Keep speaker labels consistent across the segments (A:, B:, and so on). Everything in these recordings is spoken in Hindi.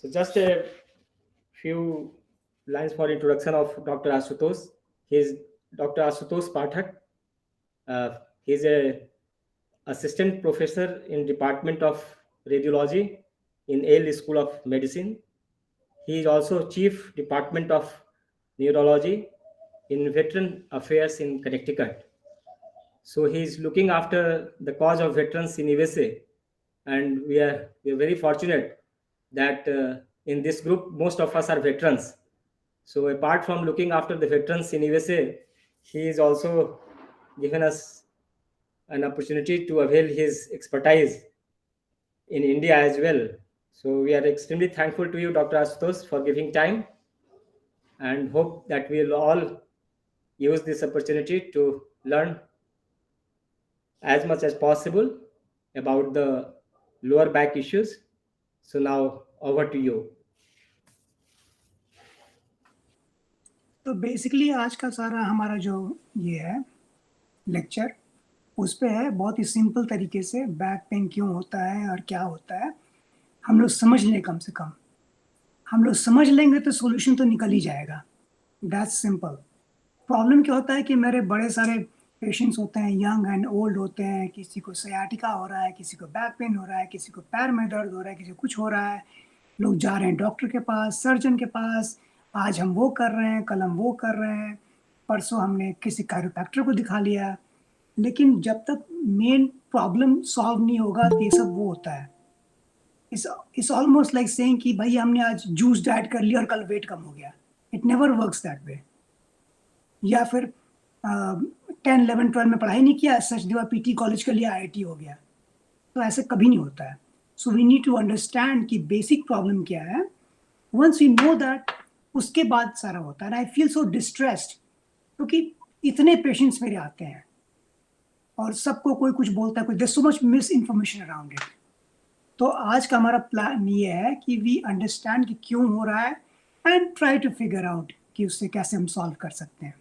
A: So just a few lines for introduction of Dr. Asutosh. He is Dr. Asutosh Pathak. He is a assistant professor in Department of Radiology in Yale School of Medicine. He is also Chief Department of Neurology in Veteran Affairs in Connecticut. So he is looking after the cause of veterans in USA, and we are very fortunate that in this group most of us are veterans. So apart from looking after the veterans in USA, he is also given us an opportunity to avail his expertise in India as well. So we are extremely thankful to you, Dr. Asutosh, for giving time, and hope that we will all use this opportunity to learn as much as possible about the lower back issues. So now over to you.
B: तो बेसिकली आज का सारा हमारा जो ये है लेक्चर उस पे है बहुत ही सिंपल तरीके से बैक पेन क्यों होता है और क्या होता है हम लोग समझ लें। कम से कम हम लोग समझ लेंगे तो सॉल्यूशन तो निकल ही जाएगा। That's simple. प्रॉब्लम क्या होता है कि मेरे बड़े सारे पेशेंट्स होते हैं, यंग एंड ओल्ड होते हैं, किसी को सयाटिका हो रहा है, किसी को बैक पेन हो रहा है, किसी को पैर में दर्द हो रहा है, किसी को कुछ हो रहा है। लोग जा रहे हैं डॉक्टर के पास, सर्जन के पास, आज हम वो कर रहे हैं, कल हम वो कर रहे हैं, परसों हमने किसी कायरोप्रैक्टर को दिखा लिया। लेकिन जब तक मेन प्रॉब्लम सॉल्व नहीं होगा तो ये सब वो होता है। इट्स ऑलमोस्ट लाइक सेइंग कि भाई हमने आज जूस डाइट कर लिया और कल वेट कम हो गया। It never works that way. या फिर 10, 11, 12 में पढ़ाई नहीं किया, सच दिवा पीटी कॉलेज के लिए आईआईटी हो गया, तो ऐसे कभी नहीं होता है। So we need to understand कि बेसिक प्रॉब्लम क्या है। वंस वी नो दैट, उसके बाद सारा होता है। आई फील सो डिस्ट्रेस्ड क्योंकि इतने पेशेंट्स मेरे आते हैं और सबको कोई कुछ बोलता है, कोई there so much misinformation around it. तो आज का हमारा प्लान ये है कि वी अंडरस्टैंड कि क्यों हो रहा है and try to figure out कि उससे कैसे हम सॉल्व कर सकते हैं।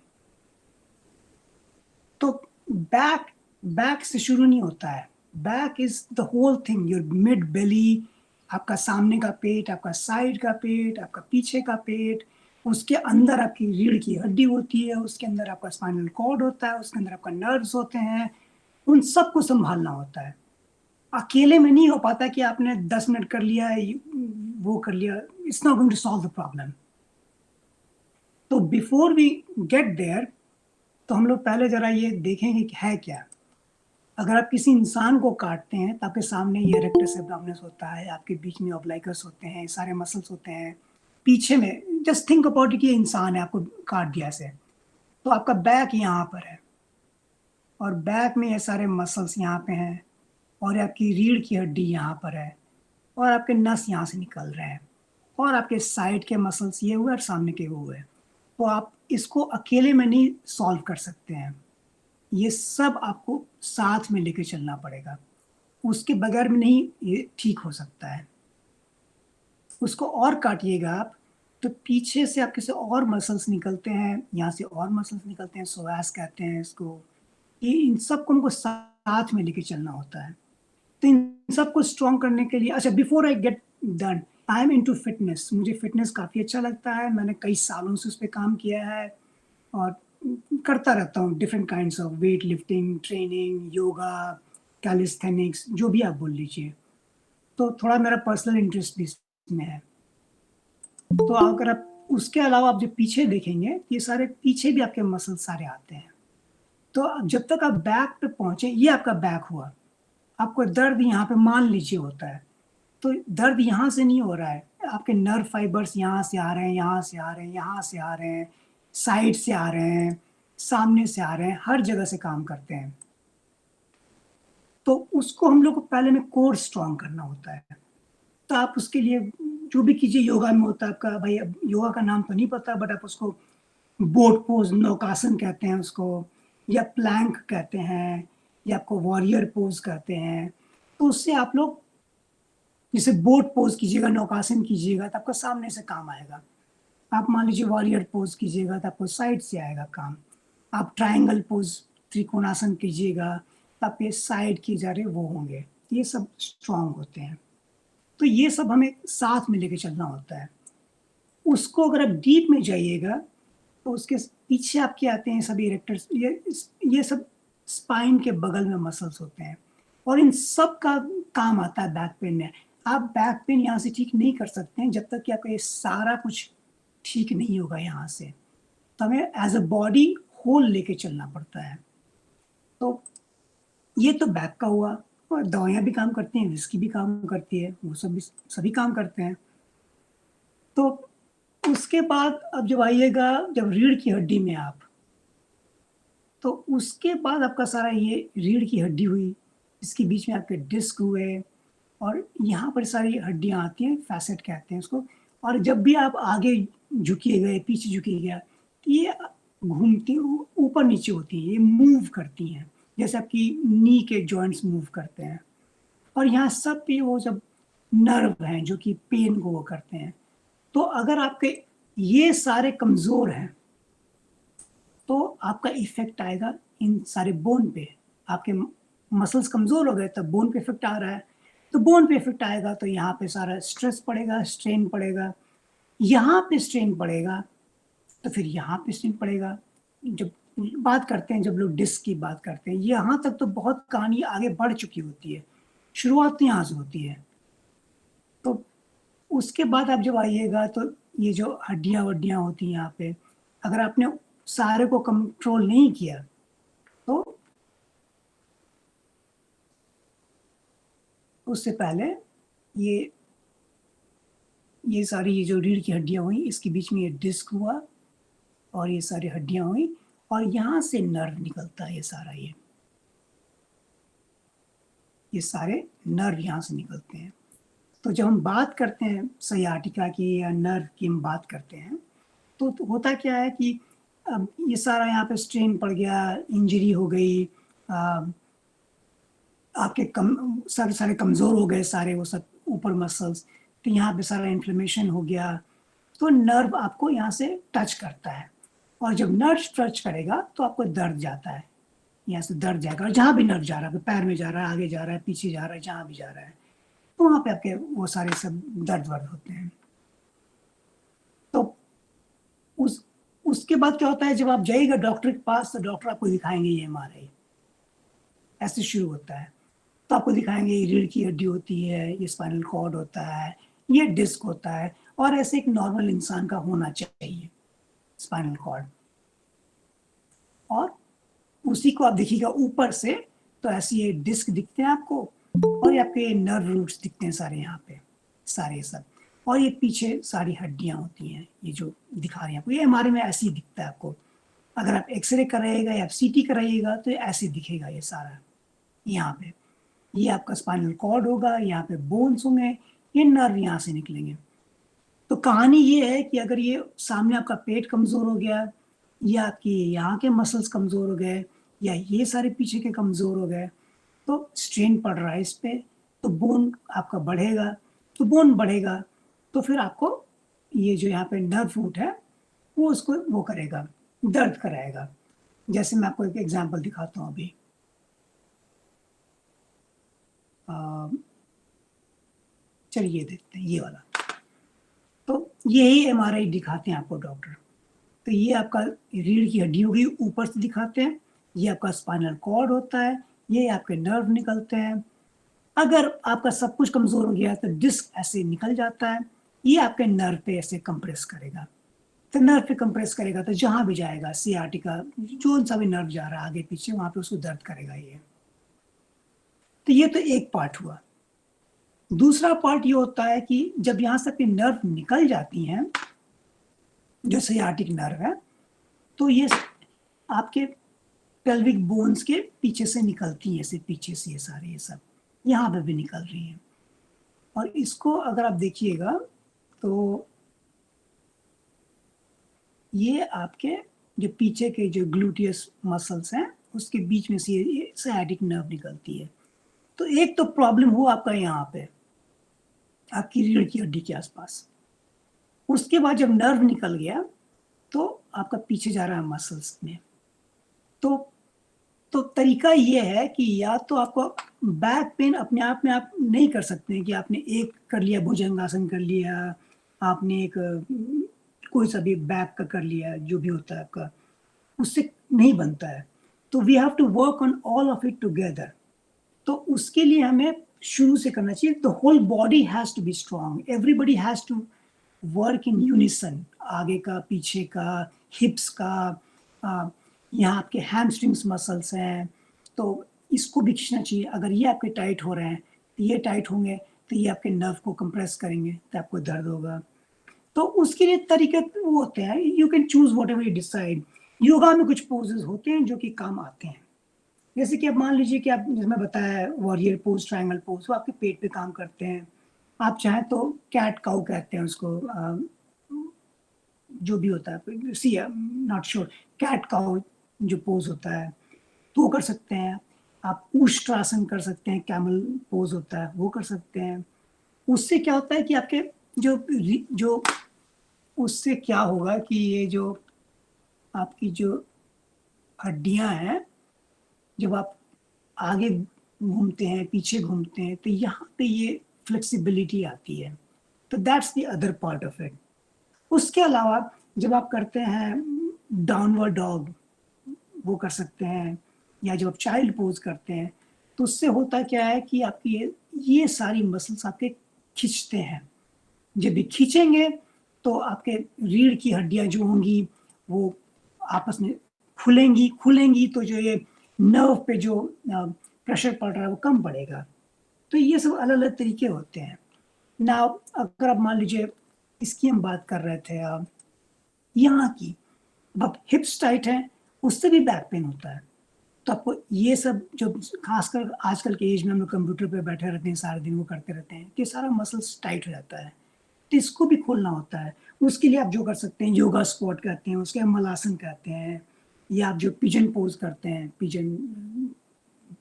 B: तो बैक से शुरू नहीं होता है। Back is the whole thing, your mid belly, आपका सामने का पेट, आपका साइड का पेट, आपका पीछे का पेट, उसके अंदर आपकी रीढ़ की हड्डी होती है, उसके अंदर आपका स्पाइनल कॉर्ड होता है, उसके अंदर आपका नर्व्स होते हैं, उन सबको संभालना होता है। अकेले में नहीं हो पाता कि आपने 10 मिनट कर लिया, वो कर लिया, it's not going to solve the problem. तो बिफोर वी गेट देयर, तो हम लोग पहले जरा ये देखेंगे कि है क्या। अगर आप किसी इंसान को काटते हैं तो आपके सामने ये रेक्टस एब्डोमिनस होता है, आपके बीच में ऑब्लाइकस होते हैं, सारे मसल्स होते हैं, पीछे में जस्ट थिंक अबाउट कि ये इंसान है, आपको काट दिया ऐसे, तो आपका बैक यहाँ पर है और बैक में ये सारे मसल्स यहाँ पे हैं और आपकी रीढ़ की हड्डी यहाँ पर है और आपके नस यहाँ से निकल रहे हैं और आपके साइड के मसल्स ये हुए और सामने के वो हुए। तो आप इसको अकेले में नहीं सॉल्व कर सकते हैं, ये सब आपको साथ में लेके चलना पड़ेगा। उसके बगैर में नहीं ये ठीक हो सकता है। उसको और काटिएगा आप तो पीछे से आपके से और मसल्स निकलते हैं, यहाँ से और मसल्स निकलते हैं, सोवास कहते हैं इसको। ये इन सबको हमको साथ में लेके चलना होता है। तो इन सबको स्ट्रॉन्ग करने के लिए, अच्छा before I get done, I am into fitness. मुझे फिटनेस काफ़ी अच्छा लगता है, मैंने कई सालों से उस पर काम किया है और करता रहता हूँ different kinds of weight lifting, training, yoga, calisthenics, जो भी आप बोल लीजिए। तो थोड़ा मेरा पर्सनल इंटरेस्ट भी इसमें है। तो अगर आप उसके अलावा आप जो पीछे देखेंगे, ये सारे पीछे भी आपके मसल सारे आते हैं। तो जब तक आप बैक पे पहुंचे, ये आपका बैक हुआ, आपको दर्द यहाँ पे मान लीजिए होता है, तो दर्द यहाँ से नहीं हो रहा है, आपके नर्व फाइबर्स यहाँ से आ रहे हैं, यहाँ से आ रहे हैं, यहाँ से आ रहे हैं, साइड से आ रहे हैं, सामने से आ रहे हैं, हर जगह से काम करते हैं। तो उसको हम लोग को पहले में कोर स्ट्रॉन्ग करना होता है। तो आप उसके लिए जो भी कीजिए, योगा में होता है आपका, भाई अब योगा का नाम तो नहीं पता, बट आप उसको बोट पोज, नौकासन कहते हैं उसको, या प्लैंक कहते हैं, या आपको वॉरियर पोज कहते हैं। तो उससे आप लोग जैसे बोट पोज कीजिएगा, नौकासन कीजिएगा तो आपका सामने से काम आएगा। आप मान लीजिए वॉरियर पोज कीजिएगा तो आपको साइड से आएगा काम। आप ट्रायंगल पोज, त्रिकोणासन कीजिएगा तो आपके साइड की जा रहे वो होंगे। ये सब स्ट्रॉन्ग होते हैं। तो ये सब हमें साथ में लेके चलना होता है। उसको अगर आप डीप में जाइएगा तो उसके पीछे आपके आते हैं सभी इरेक्टर्स, ये सब स्पाइन के बगल में मसल्स होते हैं और इन सब का काम आता है बैक पेन में। आप बैक पेन यहाँ से ठीक नहीं कर सकते हैं जब तक कि आपका ये सारा कुछ ठीक नहीं होगा यहाँ से। तो हमें एज अ बॉडी होल लेके चलना पड़ता है। तो ये तो बैक का हुआ, और दवाइयाँ भी काम करती हैं, विस्की भी काम करती है, वो सब भी सभी काम करते हैं। तो उसके बाद अब जब आइएगा जब रीढ़ की हड्डी में आप, तो उसके बाद आपका सारा ये रीढ़ की हड्डी हुई, इसके बीच में आपके डिस्क हुए और यहाँ पर सारी हड्डियाँ आती हैं, फैसेट कहते हैं उसको। और जब भी आप आगे झुकिएगा या पीछे झुकिएगा, तो ये घूमती ऊपर नीचे होती हैं, ये मूव करती हैं, जैसे आपकी नी के जॉइंट्स मूव करते हैं। और यहाँ सब पे वो जब नर्व हैं जो कि पेन को वो करते हैं। तो अगर आपके ये सारे कमज़ोर हैं तो आपका इफेक्ट आएगा इन सारे बोन पे। आपके मसल्स कमज़ोर हो गए तब बोन पे इफेक्ट आ रहा है, तो बोन पे इफेक्ट आएगा तो यहाँ पे सारा स्ट्रेस पड़ेगा, स्ट्रेन पड़ेगा, यहाँ पे स्ट्रेन पड़ेगा तो फिर यहाँ पे स्ट्रेन पड़ेगा। जब बात करते हैं, जब लोग डिस्क की बात करते हैं, यहाँ तक तो बहुत कहानी आगे बढ़ चुकी होती है, शुरुआत तो यहाँ से होती है। तो उसके बाद आप जब आइएगा तो ये जो हड्डियाँ वड्डियाँ होती हैं यहाँ पे, अगर आपने सारे को कंट्रोल नहीं किया तो उससे पहले ये सारी ये जो रीढ़ की हड्डियाँ हुई, इसके बीच में ये डिस्क हुआ और ये सारी हड्डियाँ हुई और यहाँ से नर्व निकलता है, ये सारा ये सारे नर्व यहाँ से निकलते हैं। तो जब हम बात करते हैं सयाटिका की या नर्व की हम बात करते हैं तो होता क्या है कि अब ये सारा यहाँ पे स्ट्रेन पड़ गया, इंजरी हो गई, आपके सारे कमज़ोर हो गए सारे वो सब ऊपर मसल्स, तो यहाँ पे सारा इन्फ्लेमेशन हो गया, तो नर्व आपको यहाँ से टच करता है और जब नर्व टच करेगा तो आपको दर्द जाता है, यहाँ से दर्द जाएगा और जहाँ भी नर्व जा रहा है, पैर में जा रहा है, आगे जा रहा है, पीछे जा रहा है, जहाँ भी जा रहा है, तो वहाँ पे आपके वो सारे सब दर्द वर्द होते हैं। तो उसके बाद क्या होता है, जब आप जाइएगा डॉक्टर के पास तो डॉक्टर आपको दिखाएंगे ये MRI, ऐसे शुरू होता है। तो आपको दिखाएंगे ये रीढ़ की हड्डी होती है, ये स्पाइनल कॉर्ड होता है, ये डिस्क होता है और ऐसे एक नॉर्मल इंसान का होना चाहिए स्पाइनल कॉर्ड। और उसी को आप देखिएगा ऊपर से तो ऐसे ये डिस्क दिखते हैं आपको और ये आपके नर्व रूट्स दिखते हैं सारे यहाँ पे, सारे सब, और ये पीछे सारी हड्डियाँ होती हैं, ये जो दिखा रही हैं आपको, ये हमारे में ऐसे ही दिखता है आपको। अगर आप एक्सरे कराइएगा या आप CT कराइएगा तो ऐसे दिखेगा ये सारा। यहाँ पे ये आपका स्पाइनल कॉर्ड होगा, यहाँ पे बोन्स होंगे, ये नर्व यहाँ से निकलेंगे। तो कहानी ये है कि अगर ये सामने आपका पेट कमज़ोर हो गया या आपकी यहाँ के मसल्स कमज़ोर हो गए या ये सारे पीछे के कमज़ोर हो गए तो स्ट्रेन पड़ रहा है इस पे, तो बोन आपका बढ़ेगा, तो बोन बढ़ेगा तो फिर आपको ये जो यहाँ पे नर्व रूट है वो उसको वो करेगा, दर्द कराएगा। जैसे मैं आपको एक एग्जांपल दिखाता हूँ अभी। चलिए देखते हैं ये वाला। तो यही MRI दिखाते हैं आपको डॉक्टर। तो ये आपका रीढ़ की हड्डी होगी, ऊपर से दिखाते हैं, ये आपका स्पाइनल कॉर्ड होता है, ये आपके नर्व निकलते हैं। अगर आपका सब कुछ कमज़ोर हो गया तो डिस्क ऐसे निकल जाता है, ये आपके नर्व पे ऐसे कंप्रेस करेगा, तो नर्व पे कंप्रेस करेगा तो जहाँ भी जाएगा सियाटिका जो सा भी नर्व जा रहा है आगे पीछे वहाँ पे उसको दर्द करेगा ये। तो ये तो एक पार्ट हुआ। दूसरा पार्ट ये होता है कि जब यहाँ से नर्व निकल जाती हैं, जो सियाटिक नर्व है, तो ये आपके पेल्विक बोन्स के पीछे से निकलती हैं, ऐसे पीछे से ये सारे ये सब यहाँ पे भी निकल रही हैं। और इसको अगर आप देखिएगा तो ये आपके जो पीछे के जो ग्लूटियस मसल्स हैं उसके बीच में से ये सियाटिक नर्व निकलती है। तो एक तो प्रॉब्लम हुआ आपका यहाँ पे आपकी रीढ़ की हड्डी के आसपास। उसके बाद जब नर्व निकल गया तो आपका पीछे जा रहा है मसल्स में, तो तो तरीका ये है कि या तो आपको बैक पेन अपने आप में आप नहीं कर सकते हैं कि आपने एक कर लिया, भुजंगासन कर लिया, आपने एक कोई सा भी बैक का कर लिया, जो भी होता है आपका, उससे नहीं बनता है। तो we have to work on all of it together. तो उसके लिए हमें शुरू से करना चाहिए। The whole body has to be strong, everybody has to work in unison, आगे का, पीछे का, हिप्स का, यहाँ आपके हैमस्ट्रिंग्स मसल्स हैं, तो इसको भी खींचना चाहिए। अगर ये आपके टाइट हो रहे हैं तो ये टाइट होंगे, तो ये आपके नर्व को कंप्रेस करेंगे, तो आपको दर्द होगा। तो उसके लिए तरीके वो होते हैं, you can choose what ever you decide. Yoga में कुछ पोजेस होते हैं जो कि काम आते हैं, जैसे कि आप मान लीजिए कि आप, जिसमें बताया वॉरियर पोज, ट्रायंगल पोज, वो आपके पेट पे काम करते हैं। आप चाहें तो कैट काउ कहते हैं उसको, जो भी होता है, सी नॉट श्योर, कैट काउ जो पोज होता है तो वो कर सकते हैं। आप उष्ट्रासन कर सकते हैं, कैमल पोज होता है वो कर सकते हैं। उससे क्या होता है कि आपके जो उससे क्या होगा कि ये जो आपकी जो हड्डियां हैं, जब आप आगे घूमते हैं, पीछे घूमते हैं, तो यहाँ पे ये फ्लेक्सिबिलिटी आती है। तो that's the other part of it. उसके अलावा जब आप करते हैं डाउनवर्ड डॉग, वो कर सकते हैं, या जब आप चाइल्ड पोज करते हैं, तो उससे होता क्या है कि आपकी ये सारी मसल्स आपके खींचते हैं। जब भी खींचेंगे तो आपके रीढ़ की हड्डियां जो होंगी वो आपस में खुलेंगी, तो जो ये नर्व पे जो प्रेशर पड़ रहा है वो कम पड़ेगा। तो ये सब अलग अलग तरीके होते हैं ना। अगर आप मान लीजिए, इसकी हम बात कर रहे थे यहाँ की, अब हिप्स टाइट है, उससे भी बैक पेन होता है। तो आपको ये सब, जो खासकर आजकल के एज में हम लोग कंप्यूटर पे बैठे रहते हैं सारे दिन, वो करते रहते हैं कि सारा मसल्स टाइट हो जाता है, तो इसको भी खोलना होता है। उसके लिए आप जो कर सकते हैं, योगा स्क्वाट कहते हैं, उसके मलासन कहते हैं, या आप जो पिजन पोज करते हैं, पिजन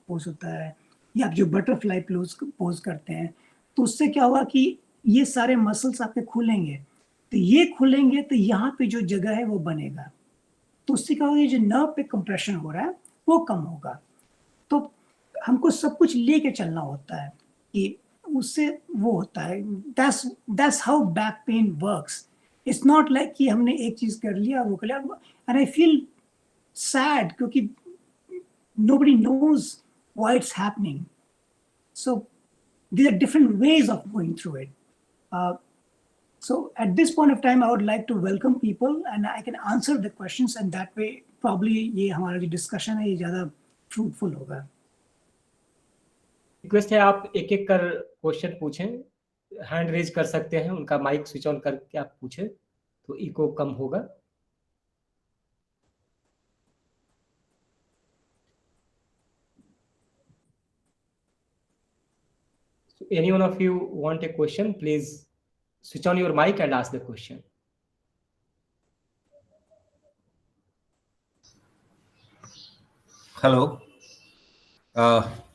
B: पोज होता है, या आप जो बटरफ्लाई पोज करते हैं, तो उससे क्या होगा कि ये सारे मसल्स आपके खुलेंगे। तो ये खुलेंगे तो यहाँ पे जो जगह है वो बनेगा, तो उससे क्या होगा, जो नर्व पे कंप्रेशन हो रहा है वो कम होगा। तो हमको सब कुछ लेके चलना होता है कि उससे वो होता है। That's how back pain works. It's not like कि हमने एक चीज कर लिया, वो कर लिया। एंड आई फील सैड क्योंकि nobody knows why it's happening. So there are different ways of going through it. So at this point of time, I would like to welcome people and I can answer the questions, and that way probably ये हमारा जो discussion है ये ज़्यादा fruitful होगा।
A: रिक्वेस्ट है आप एक एक कर क्वेश्चन पूछें, हैंड रेज कर सकते हैं, उनका माइक स्विच ऑन करके आप पूछें तो इको कम होगा। So any one of you want a question, please switch on your mic and ask the question.
C: Hello,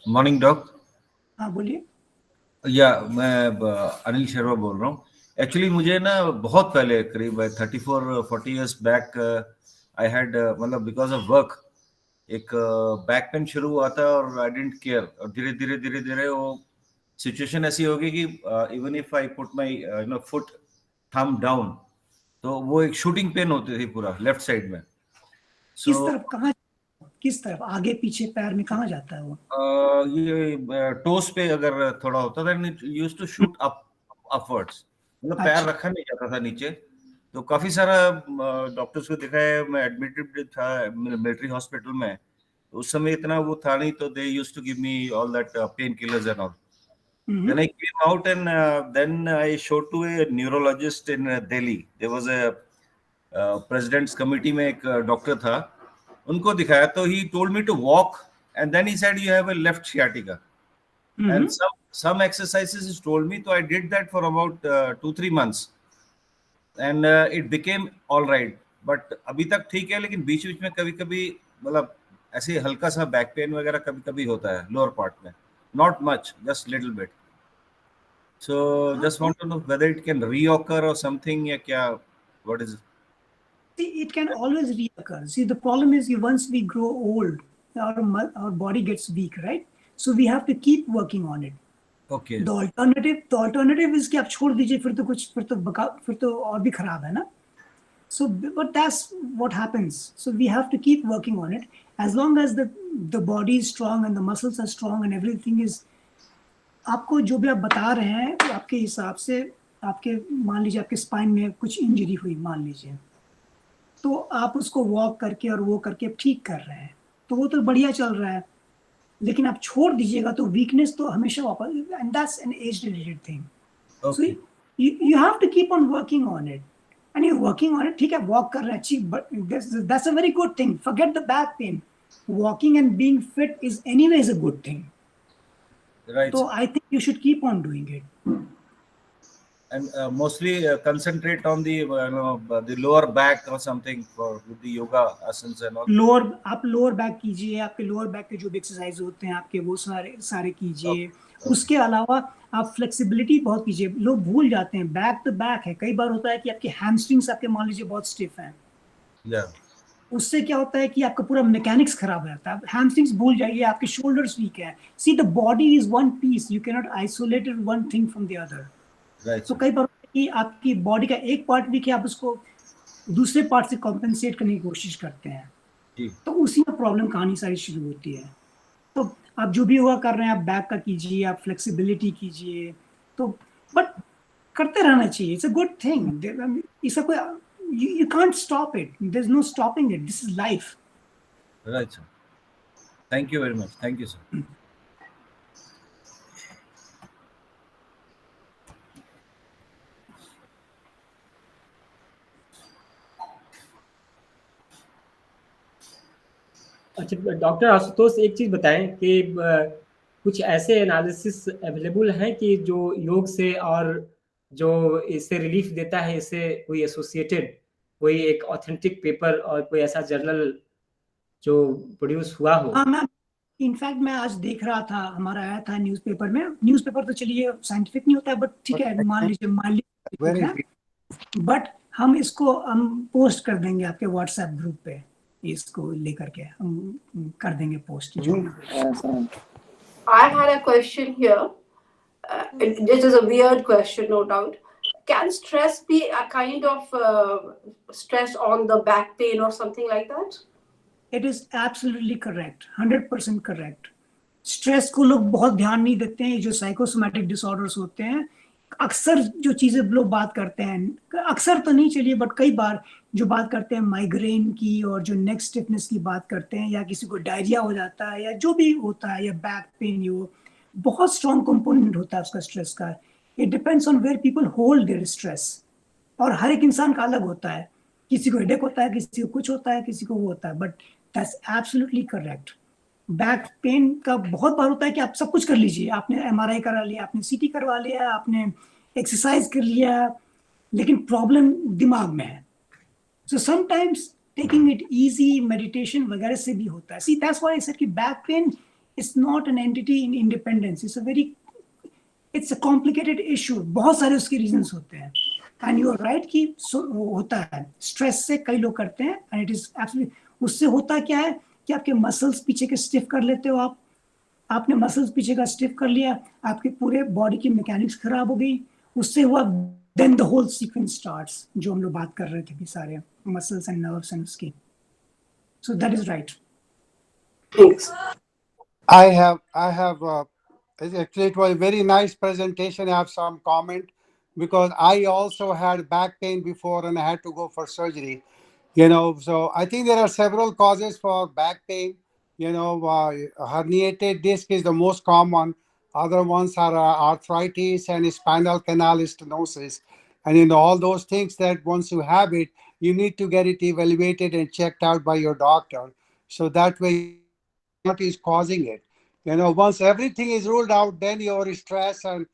C: morning doc.
B: हाँ बोलिए।
C: या मैं अनिल शर्मा बोल रहा हूँ। एक्चुअली मुझे ना बहुत पहले, करीब 34-40 इयर्स बैक, आई हैड, मतलब बिकॉज ऑफ वर्क, एक बैक पेन शुरू हुआ था और आई डिडंट केयर, और धीरे धीरे वो सिचुएशन ऐसी होगी कि even if I put my foot thumb down, तो वो एक शूटिंग पेन होती थी पूरा लेफ्ट साइड में।
B: किस तरफ, कहाँ, किस तरफ, आगे पीछे पैर में कहाँ जाता है वो?
C: ये टोस पे अगर थोड़ा होता था, यूज्ड टू शूट अपवर्ड्स, मतलब पैर
B: अच्छा।
C: रखा नहीं जाता था नीचे। तो काफी सारा डॉक्टर्स को दिखा है, मैं एडमिटेड था मिलिट्री हॉस्पिटल में, तो उस समय इतना वो था नहीं, तो they used to give me all that painkillers and all. Then I came out and then I showed to a neurologist in Delhi. There was a president's committee में एक डॉक्टर था, उनको दिखाया, तो he told me to walk and then he said you have a left sciatica and some exercises he told me, so I did that for about 2-3 months and it became all right. But अभी तक ठीक है, लेकिन बीच बीच में कभी कभी मतलब ऐसे हल्का सा बैक पेन वगैरह कभी कभी होता है लोअर पार्ट में, not much, just little bit. So just want to know whether it can reoccur or something, या क्या, what is it?
B: See, it can always reoccur. See, the problem is once we grow old, our body gets weak, right? So we have to keep working on it.
C: Okay.
B: The alternative is कि आप छोड़ दीजिए, फिर तो और भी खराब है ना. So, but that's what happens. So we have to keep working on it. As long as the body is strong and the muscles are strong and everything is, आपको जो भी आप बता रहे हैं तो आपके हिसाब से आपके मान लीजिए आपके स्पाइन में कुछ इंजरी हुई मान लीजिए, तो आप उसको वॉक करके और वो करके ठीक कर रहे हैं, तो वो तो बढ़िया चल रहा है. लेकिन आप छोड़ दीजिएगा तो वीकनेस तो हमेशा वापस, and that's an age related thing. So you have to keep on working on it. And you're working on it, ठीक है, walk कर रहे हैं, but that's a very good thing. Forget the back pain. Walking and being fit is anyways a good thing.
C: Right.
B: So I think you should keep on doing it.
C: And mostly concentrate on the the lower back or something with the yoga asanas and all.
B: आप लोअर बैक कीजिए, आपके लोअर बैक के जो भी एक्सरसाइज होते हैं आपके वो सारे कीजिए. उसके अलावा आप फ्लेक्सिबिलिटी बहुत कीजिए. लोग भूल जाते हैं बैक तो बैक है, कई बार होता है कि आपके हैमस्ट्रिंग्स आपके मान लीजिए बहुत स्टिफ हैं. उससे क्या होता है कि आपका पूरा मैकेनिक्स खराब हो जाता है. हैमस्ट्रिंग्स भूल जाइए, आपके शोल्डर्स वीक है. See the body is one piece, you can not isolate one thing from the other. तो कई बार कि आपकी बॉडी का एक पार्ट वीक है, आप उसको दूसरे पार्ट से कॉम्पेंसेट करने की कोशिश करते हैं, तो उसी में प्रॉब्लम कहानी सारी शुरू होती है. तो आप जो भी योगा कर रहे हैं आप बैक का कीजिए, आप फ्लेक्सिबिलिटी कीजिए, तो बट करते रहना चाहिए. It's a good thing. इसका कोई you can't stop it. There's no stopping it. This is life.
C: Right, sir. Thank you very much. Thank you, sir.
A: अच्छा डॉक्टर आशुतोष, एक चीज बताएं कि कुछ ऐसे एनालिसिस अवेलेबल हैं कि जो योग से और जो इससे रिलीफ देता है, इससे कोई एसोसिएटेड कोई एक ऑथेंटिक पेपर और कोई ऐसा जर्नल जो प्रोड्यूस हुआ हो?
B: हाँ, मैं इनफैक्ट मैं आज देख रहा था, हमारा आया था न्यूज़पेपर में. न्यूज़पेपर तो चलिए साइंटिफिक नहीं होता है, बट ठीक है, मान लीजिए बट हम इसको हम पोस्ट कर देंगे आपके व्हाट्सएप ग्रुप पे. इसको लेकर के हम कर देंगे post.
D: I had a question here. This is a weird question, no doubt. Can stress be a kind of stress on the back pain or something like that?
B: It is absolutely correct, 100% correct. Stress को लोग बहुत ध्यान नहीं देते हैं. जो साइकोसोमैटिक डिसऑर्डर्स होते हैं, अक्सर जो चीजें लोग बात करते हैं, अक्सर तो नहीं चलिए बट कई बार जो बात करते हैं माइग्रेन की और जो नेक स्टिफनेस की बात करते हैं, या किसी को डायरिया हो जाता है या जो भी होता है, या बैक पेन, हो बहुत स्ट्रॉन्ग कंपोनेंट होता है उसका स्ट्रेस का. It depends on where people hold their stress. और हर एक इंसान का अलग होता है. किसी को हेडेक होता है, किसी को कुछ होता है, किसी को वो होता है. But that's absolutely correct. Back pain का बहुत बार होता है कि आप सब कुछ कर लीजिए, आपने MRI करा लिया, आपने CT करवा लिया, आपने एक्सरसाइज कर लिया, लेकिन प्रॉब्लम दिमाग में है. So sometimes taking it easy, meditation वगैरह से भी होता है. See that's why I said कि back pain is not an entity in independence. It's a complicated issue. बहुत सारे उसके रीजंस होते हैं. एंड यू आर राइट कि होता है स्ट्रेस से कई लोग करते हैं, एंड इट इज एब्सोल्युटली. उससे होता क्या है कि आपके मसल्स पीछे के स्टिफ कर लेते हो. आपने मसल्स पीछे का स्टिफ कर लिया, आपके पूरे बॉडी की मैकेनिक्स खराब हो गई. उससे हुआ then the whole sequence starts, जो हम लोग बात कर रहे थे कि सारे मसल्स एंड नर्व्स एंड उसकी. So that is right.
D: Thanks.
E: I have actually it was a very nice presentation. I have some comment because I also had back pain before and I had to go for surgery. So I think there are several causes for back pain. Herniated disc is the most common. Other ones are arthritis and spinal canal stenosis. And all those things that once you have it, you need to get it evaluated and checked out by your doctor. So that way, what is causing it? Once everything is ruled out, then your stress and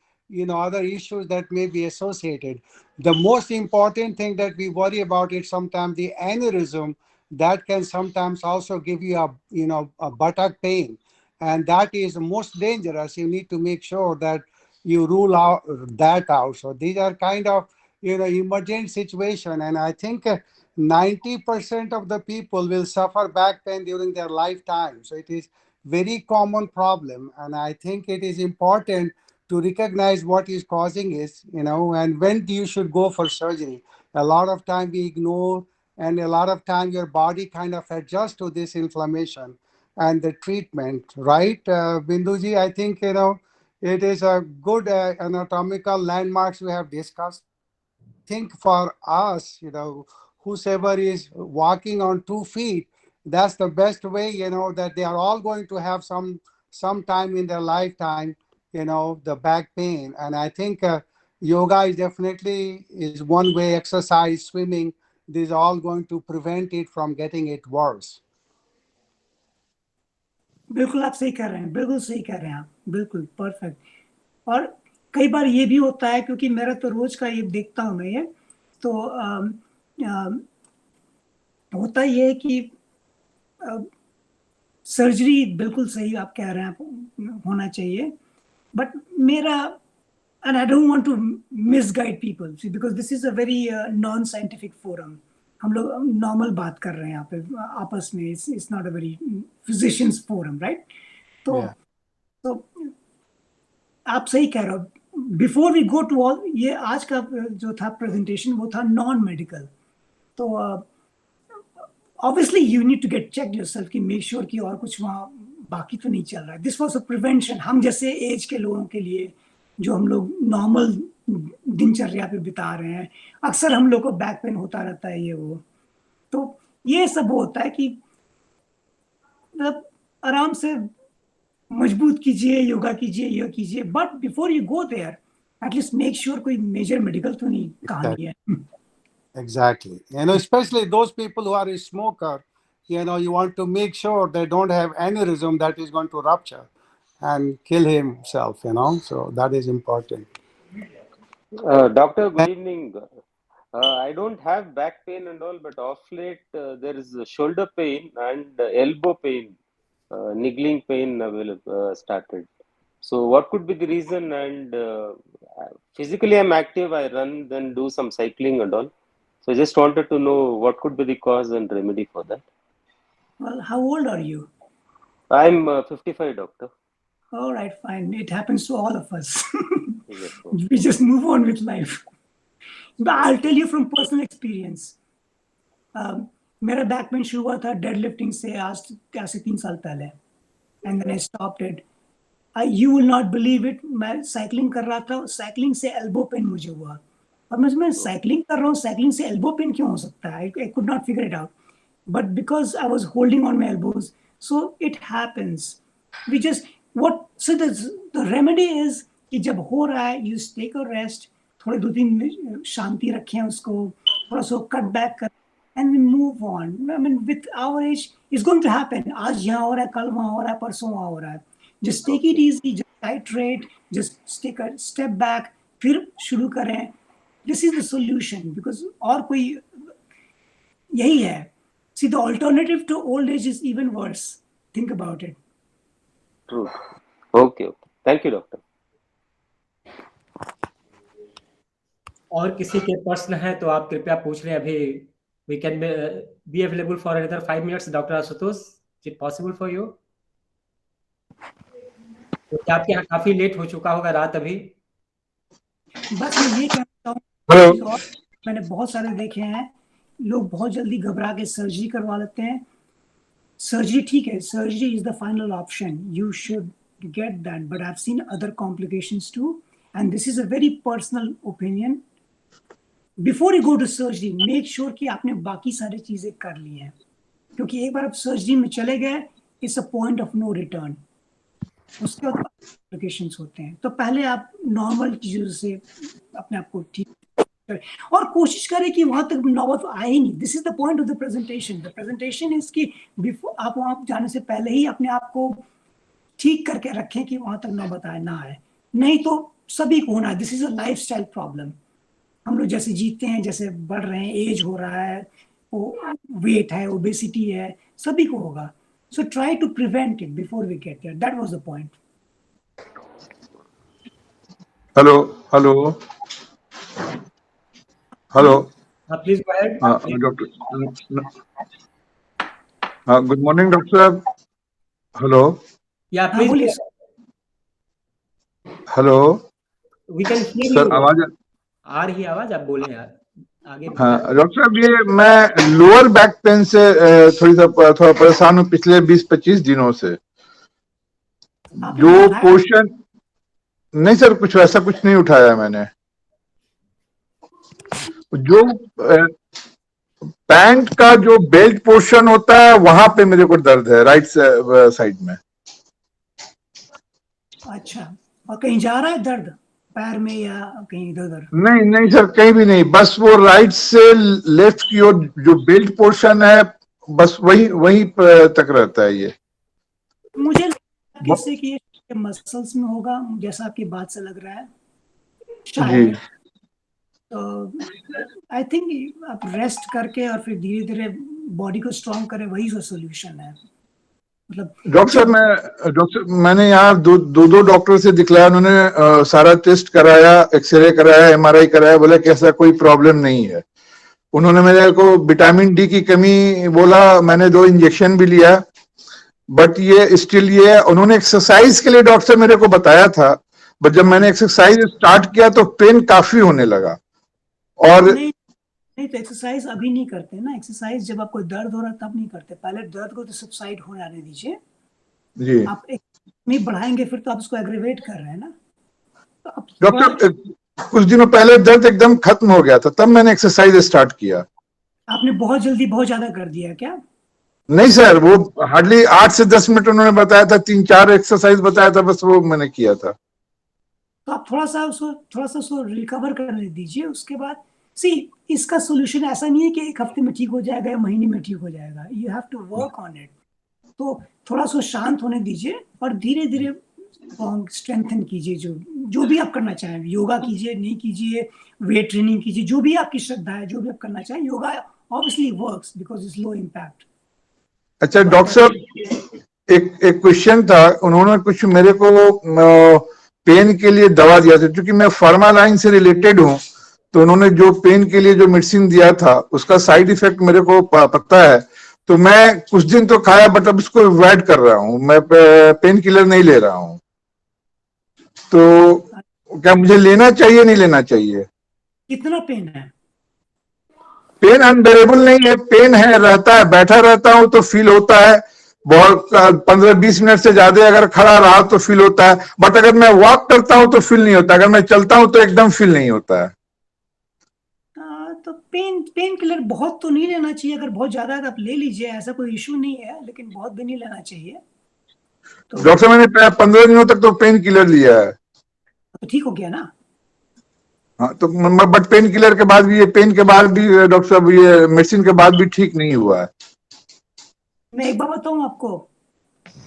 E: other issues that may be associated. The most important thing that we worry about is sometimes the aneurysm that can sometimes also give you a buttock pain, and that is most dangerous. You need to make sure that you rule out that out. So these are kind of emergent situation, and I think 90% of the people will suffer back pain during their lifetime. So it is very common problem, and I think it is important to recognize what is causing it, and when you should go for surgery. A lot of time we ignore, and a lot of time your body kind of adjusts to this inflammation and the treatment, right? Binduji, I think it is a good anatomical landmarks we have discussed. Think for us, whosoever is walking on 2 feet, that's the best way, that they are all going to have some time in their lifetime, the back pain. And I think yoga is definitely is one way, exercise, swimming, these are all going to prevent it from getting it worse.
B: बिल्कुल आप सही कर रहे हैं, बिल्कुल सही कर रहे हैं आप, बिल्कुल परफेक्ट। और कई बार ये भी होता है, क्योंकि मेरा तो रोज का ये देखता हूँ मैं ये, तो होता ये है कि सर्जरी बिल्कुल सही आप कह रहे हैं होना चाहिए, बट मेरा, and I don't want to misguide people, see, because this is a very non-scientific forum. हम लोग नॉर्मल बात कर रहे हैं यहाँ पे आपस में, it's not a very physicians forum, right? तो तो आप सही कह रहे हो। Before we go to all, ये आज का जो था प्रेजेंटेशन वो था नॉन मेडिकल, तो obviously you need to get check yourself कि मेक श्योर कि और कुछ वहाँ बाकी तो नहीं चल रहा है। दिस वाज अ प्रिवेंशन, हम जैसे एज के लोगों के लिए जो हम लोग नॉर्मल दिनचर्या पे बिता रहे हैं, अक्सर हम लोग को बैक पेन होता रहता है ये वो, तो ये सब होता है कि मतलब आराम से मजबूत कीजिए, योगा कीजिए, ये कीजिए, but before you go there at least make sure कोई मेजर मेडिकल तो नहीं कहानी है।
E: Exactly. Especially those people who are a smoker, you want to make sure they don't have aneurysm that is going to rupture and kill himself, so that is important.
F: Doctor, good evening. I don't have back pain and all, but off late there is shoulder pain and elbow pain, niggling pain started. So what could be the reason? And physically I'm active, I run, then do some cycling and all. So I just wanted to know what could be the cause and remedy for that.
B: Well, how old are you?
F: I'm 55, doctor.
B: All right, fine. It happens to all of us.
F: Yes,
B: We just move on with life. But I'll tell you from personal experience. मेरा बैक पेन शुरू हुआ था डेडलिफ्टिंग से आज से 3 साल पहले, and then I stopped it. You will not believe it, मैं साइकिलिंग कर रहा था, साइकिलिंग से एल्बो पेन मुझे हुआ, और मैं साइकिलिंग कर रहा हूँ, साइकिलिंग से एल्बो पेन क्यों हो सकता है? I could not figure it out, but because I was holding on my elbows, so it happens. We just so the remedy is कि जब हो रहा है यू टेक अ रेस्ट, थोड़े 2-3 शांति रखें उसको, थोड़ा सा कट बैक कर, and we move on. I mean, with our age, it's going to happen. आज यहाँ हो रहा है, कल वहाँ हो रहा है, परसों वहाँ हो रहा है. Just take it easy, just titrate, just take a step back, फिर शुरू करें. This is the solution, because और कोई यही है. See, the alternative to old age is even worse. Think about it.
F: True. Okay. Thank you, doctor.
A: और किसी के प्रश्न है तो आप कृपया पूछ लें अभी। We can be available for another 5 minutes, Dr. Ashutosh. Is it possible for you? तो क्या आपके यहाँ काफी लेट हो चुका होगा रात अभी?
B: बस मैं ये कहता हूँ, मैंने बहुत सारे देखे हैं, लोग बहुत जल्दी घबरा के सर्जरी करवा लेते हैं। सर्जरी ठीक है, surgery is the final option. You should get that, but I've seen other complications too, and this is a very personal opinion. Before you go to surgery, make sure कि आपने बाकी सारी चीजें कर ली हैं, क्योंकि एक बार आप सर्जरी में चले गए, it's a point of no return. उसके बाद complications होते हैं, तो पहले आप नॉर्मल चीजों से अपने आप को ठीक करें और कोशिश करें कि वहां तक नौबत आए ही नहीं. This is the point of the presentation. The presentation is कि before आप वहां जाने से पहले ही अपने आप को ठीक करके रखें कि वहां तक नौबत आए ना आए, नहीं तो सभी को होना है. This is a lifestyle problem. हम लोग जैसे जीते हैं, जैसे बढ़ रहे हैं, एज हो रहा है, वो वेट है, ओबेसिटी है, सभी को होगा. So try to prevent it before we get there. That was the point.
G: Hello
A: Please go ahead.
G: Doctor. Good morning, Doctor Sahab. Hello.
A: Yeah,
B: हाँ
A: please.
B: बोलिए
G: Hello.
A: We can hear
G: sir
A: you.
G: आवाज
A: आ रही है आवाज, आप बोले यार आगे
G: हाँ
A: बताएं।
G: डॉक्टर साहब, ये मैं लोअर बैक पेन से थोड़ा परेशान हूँ पिछले 20-25 दिनों से।
B: आपने
G: जो
B: उठाया?
G: पोर्शन नहीं सर, कुछ वैसा कुछ नहीं उठाया मैंने। जो पैंट का जो बेल्ट पोर्शन होता है वहां पे मेरे को दर्द है, राइट साइड में।
B: अच्छा, और कहीं जा रहा है दर्द पैर में या कहीं इधर उधर?
G: नहीं नहीं सर, कहीं भी नहीं, बस वो राइट से लेफ्ट की ओर जो बेल्ट पोर्शन है बस वही तक रहता है ये।
B: मुझे किसी की मसल्स में होगा, जैसा आपकी बात से लग रहा है शायद। तो आई थिंक आप रेस्ट करके और फिर धीरे धीरे बॉडी को स्ट्रॉन्ग करें, वही सोल्यूशन है। मतलब
G: डॉक्टर मैंने यहाँ दो डॉक्टर से दिखलाया, उन्होंने सारा टेस्ट कराया, एक्सरे कराया, एमआरआई कराया, बोला कि ऐसा कोई प्रॉब्लम नहीं है। उन्होंने मेरे को विटामिन डी की कमी बोला, मैंने 2 इंजेक्शन भी लिया, बट ये स्टिल ये उन्होंने एक्सरसाइज के लिए डॉक्टर मेरे को बताया था, बट जब मैंने एक्सरसाइज स्टार्ट किया तो पेन काफी होने लगा। और
B: नहीं तो एक्सरसाइज अभी नहीं करते ना, एक्सरसाइज जब आपको दर्द हो रहा है तब नहीं करते, पहले दर्द को तो सबसाइड हो जाने दीजिए
G: जी
B: आप। नहीं बढ़ाएंगे फिर तो आप उसको एग्रीवेट कर रहे हैं ना। तो आप
G: डॉक्टर कुछ दिनों पहले दर्द एकदम खत्म हो गया था, तब मैंने एक्सरसाइज स्टार्ट किया।
B: आपने बहुत जल्दी बहुत ज्यादा कर दिया क्या?
G: नहीं सर, वो हार्डली 8 से 10 मिनट उन्होंने बताया था, 3-4 एक्सरसाइज बताया था, बस वो मैंने किया था।
B: तो आप थोड़ा सा उसको रिकवर करने दीजिए। उसके बाद इसका सोल्यूशन ऐसा नहीं है कि 1 हफ्ते में ठीक हो जाएगा या महीने में ठीक हो जाएगा। You have to work on it. तो थोड़ा सा शांत होने दीजिए और धीरे धीरे स्ट्रेंथन कीजिए। जो भी आप करना चाहें, योगा कीजिए, नहीं कीजिए, वेट ट्रेनिंग कीजिए, जो भी आपकी श्रद्धा है, जो भी आप करना चाहें। Yoga obviously works because it's low impact.
G: अच्छा डॉक्टर साहब, एक क्वेश्चन था, उन्होंने कुछ मेरे को पेन के लिए दवा दिया था, क्योंकि मैं फार्मा लाइन से रिलेटेड हूँ, तो उन्होंने जो पेन के लिए जो मेडिसिन दिया था उसका साइड इफेक्ट मेरे को पता है, तो मैं कुछ दिन तो खाया, बट अब इसको अवॉइड कर रहा हूँ, मैं पेन किलर नहीं ले रहा हूँ। तो क्या मुझे लेना चाहिए, नहीं लेना चाहिए?
B: कितना पेन है?
G: पेन अनबेरेबल नहीं है, पेन है, रहता है, बैठा रहता हूं तो फील होता है बहुत, 15-20 मिनट से ज्यादा अगर खड़ा रहा तो फील होता है, बट अगर मैं वॉक करता हूं तो फील नहीं होता, अगर मैं चलता हूं तो एकदम फील नहीं होता है।
B: तो पेन किलर बहुत तो नहीं लेना चाहिए। अगर बहुत ज्यादा है तो आप ले लीजिए, ऐसा कोई इशू नहीं है, लेकिन बहुत भी नहीं लेना चाहिए। तो
G: डॉक्टर मैंने 15 दिनों तक तो पेन किलर लिया है।
B: तो ठीक हो गया ना?
G: हाँ, तो बट पेन किलर के बाद भी, ये पेन के बाद भी डॉक्टर साहब, ये मेडिसिन के बाद भी ठीक नहीं हुआ है।
B: मैं एक बार बताऊं आपको,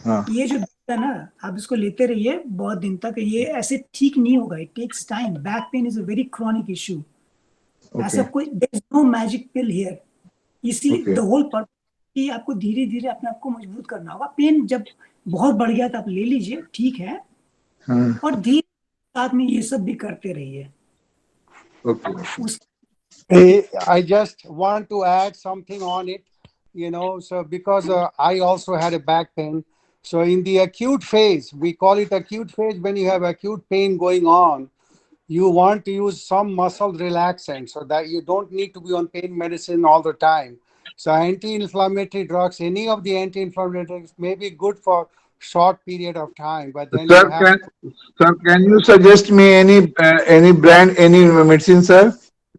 G: हाँ।
B: ये जो है ना, आप इसको लेते रहिए बहुत दिन तक, ये ऐसे ठीक नहीं होगा। It takes time. Back pain is a very chronic issue. ऐसा कोई there is no magic pill here. इसलिए द होल पर्पस कि आपको धीरे धीरे अपने आप को मजबूत करना होगा। पेन जब बहुत बढ़ गया तो आप ले लीजिए, ठीक है, और धीरे साथ में ये सब भी करते रहिए।
E: I just want to add something on it, so because I also had a back pain. So in the acute phase, we call it acute phase, when you have acute pain going on, you want to use some muscle relaxant so that you don't need to be on pain medicine all the time. So anti-inflammatory drugs, any of the anti-inflammatory drugs may be good for short period of time, but then
G: Sir, can you suggest me any brand, any medicine, sir?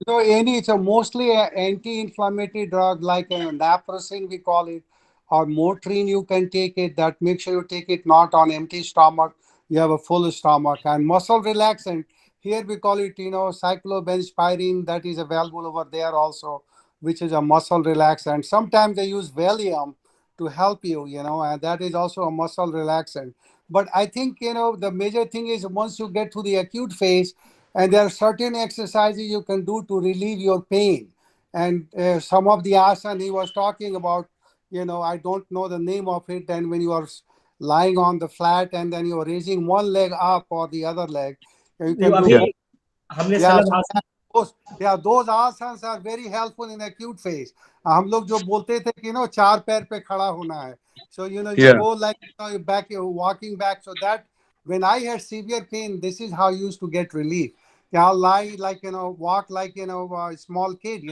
E: So so mostly anti-inflammatory drug like naproxen, we call it, or Motrin, you can take it. That make sure you take it not on empty stomach. You have a full stomach. And muscle relaxant, here we call it, cyclobenzaprine. That is available over there also, which is a muscle relaxant. Sometimes they use Valium to help you, and that is also a muscle relaxant. But I think, the major thing is once you get to the acute phase, and there are certain exercises you can do to relieve your pain. And some of the asana he was talking about, I don't know the name of it. And when you are lying on the flat and then you are raising one leg up or the other leg, you can do those asanas are very helpful in acute phase. हम लोग जो बोलते थे कि चार पैर पे खड़ा होना है. So you
G: Yeah.
E: go like you're walking back. So that when I had severe pain, this is how I used to get relief. I'll lie like walk like a small kid.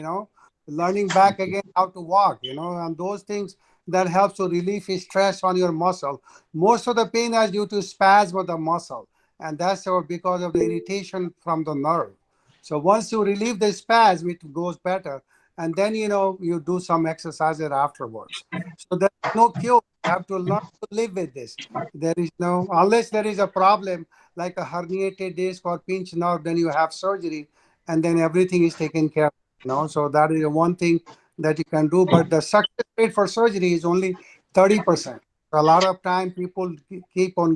E: Learning back again how to walk. And those things that helps to relieve stress on your muscle. Most of the pain is due to spasm of the muscle, and that's because of the irritation from the nerve. So once you relieve the spasm, it goes better, and then you do some exercises afterwards. So there's no cure. You have to learn to live with this. There is no, unless there is a problem like a herniated disc or pinched nerve, then you have surgery, and then everything is taken care of. So that is the one thing that you can do. But the success rate for surgery is only 30%. A lot of time people keep on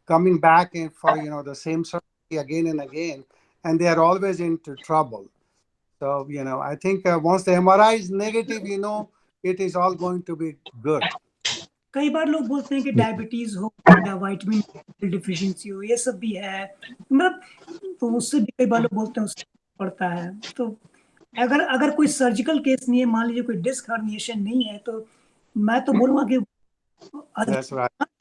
E: coming back and for the same surgery again and again, and they are always into trouble. So I think once the MRI is negative, it is all going to be good.
B: कई बार लोग बोलते हैं कि डायबिटीज हो या विटामिन डिफिशिएंसी हो, ये सब भी है, मतलब तो उससे भी कई बार लोग बोलते हैं उससे पड़ता है. तो अगर कोई सर्जिकल केस नहीं है, मान लीजिए कोई डिस्क हर्निएशन नहीं है, तो मैं तो बोलूंगा कि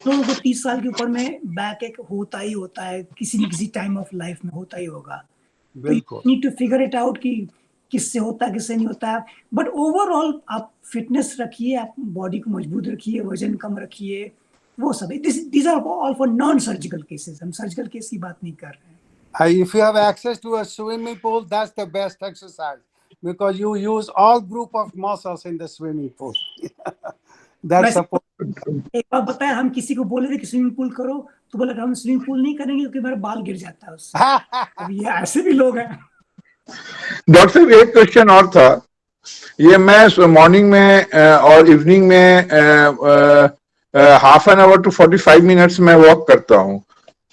B: लोगों को 30 साल के ऊपर में बैक एक होता ही होता है, किसी न किसी टाइम ऑफ लाइफ में होता ही होगा.
E: बिल्कुल.
B: Need to figure it out कि किससे होता है किससे नहीं होता है. बट ओवरऑल आप फिटनेस रखिए, आप बॉडी को मजबूत रखिए, वजन कम रखिए, वो सब. These are all for non surgical cases. हम सर्जिकल केस की बात नहीं कर रहे हैं.
E: If you have access to a swimming pool, that's the best exercise because you use all group of muscles in the swimming pool. That's
B: एक बात बताया, हम किसी को बोले थे कि स्विमिंग पूल करो, तो बोला हम स्विमिंग पूल नहीं करेंगे क्योंकि मेरा बाल गिर जाता है उससे. अब ये ऐसे भी लोग हैं.
G: डॉक्टर साहब एक क्वेश्चन और था. ये मैं मॉर्निंग में और इवनिंग में half an hour to 45 minutes में वॉक करता हूँ.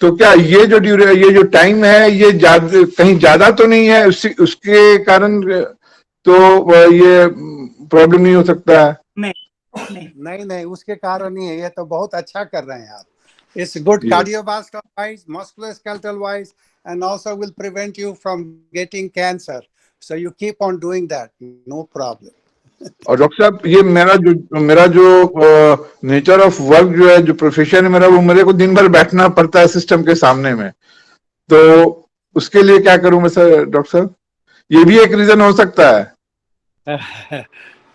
G: तो क्या ये जो टाइम है ये कहीं ज्यादा तो नहीं है, उसके कारण तो ये प्रॉब्लम नहीं हो सकता है?
E: नहीं, उसके कारण नहीं है. ये तो बहुत अच्छा कर रहे हैं आप. It's good cardiovascular wise, musculoskeletal wise, and also will prevent you from getting cancer. So you keep on doing that, no problem.
G: और डॉक्टर साहब ये मेरा जो नेचर ऑफ वर्क जो है, जो प्रोफेशन है मेरा, वो मेरे को दिन भर बैठना पड़ता है सिस्टम के सामने में. तो उसके लिए क्या करूं मैं सर? डॉक्टर साहब ये भी एक रीजन हो सकता है.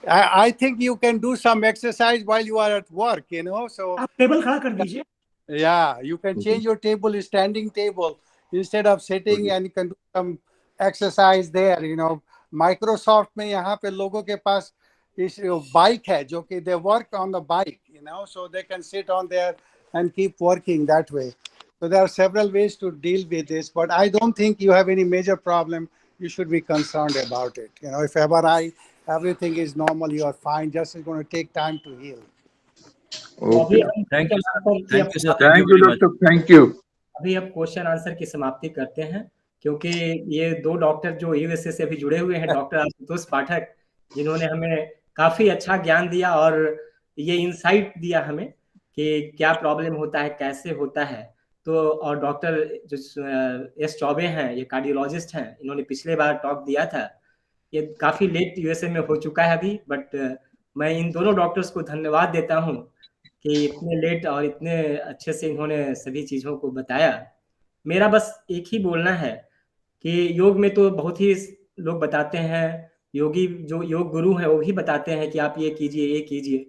E: I think you can do some exercise while you are at work, so
B: आप टेबल खड़ा कर दीजिए.
E: Yeah, you can change your table, standing table, instead of sitting, and you can do some exercise there. Microsoft में यहाँ पे लोगों के पास इस बाइक है जो कि they work on the bike, so they can sit on there and keep working that way. So there are several ways to deal with this, but I don't think you have any major problem. You should be concerned about it. If MRI, everything is normal, you are fine. Just it's going to take time to heal.
G: Okay.
C: Thank you, sir.
G: Thank you, doctor. Thank you.
A: अभी अब क्वेश्चन आंसर की समाप्ति करते हैं, क्योंकि ये दो डॉक्टर जो यूएसए से अभी जुड़े हुए हैं, डॉक्टर आशुतोष पाठक, जिन्होंने हमें काफी अच्छा ज्ञान दिया और ये इंसाइट दिया हमें कि क्या प्रॉब्लम होता है, कैसे होता है. तो और डॉक्टर जो एस चौबे हैं, ये कार्डियोलॉजिस्ट हैं, इन्होंने पिछले बार टॉक दिया था. ये काफी लेट यूएसए में हो चुका है अभी, बट मैं इन दोनों डॉक्टर्स को धन्यवाद देता हूँ कि इतने लेट और इतने अच्छे से इन्होंने सभी चीज़ों को बताया. मेरा बस एक ही बोलना है कि योग में तो बहुत ही लोग बताते हैं, योगी जो योग गुरु हैं वो भी बताते हैं कि आप ये कीजिए,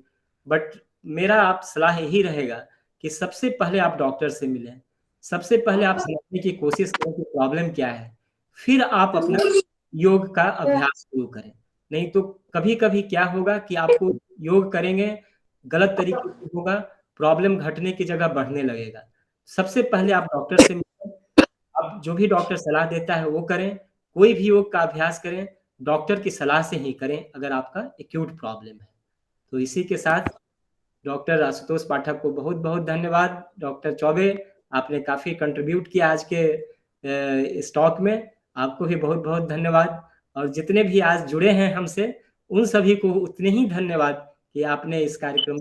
A: बट मेरा आप सलाह यही रहेगा कि सबसे पहले आप डॉक्टर से मिलें, सबसे पहले आप समझने की कोशिश करें कि प्रॉब्लम क्या है, फिर आप अपना योग का अभ्यास शुरू करें. नहीं तो कभी कभी क्या होगा कि आपको योग करेंगे, गलत तरीके से होगा, प्रॉब्लम घटने की जगह बढ़ने लगेगा. सबसे पहले आप डॉक्टर से मिलें, आप जो भी डॉक्टर सलाह देता है वो करें, कोई भी योग का अभ्यास करें, डॉक्टर की सलाह से ही करें अगर आपका एक्यूट प्रॉब्लम है. तो इसी के साथ डॉक्टर आशुतोष पाठक को बहुत बहुत धन्यवाद. डॉक्टर चौबे, आपने काफ़ी कंट्रीब्यूट किया आज के इस टॉक में, आपको भी बहुत बहुत धन्यवाद. और जितने भी आज जुड़े हैं हमसे, उन सभी को उतने ही धन्यवाद कि आपने इस कार्यक्रम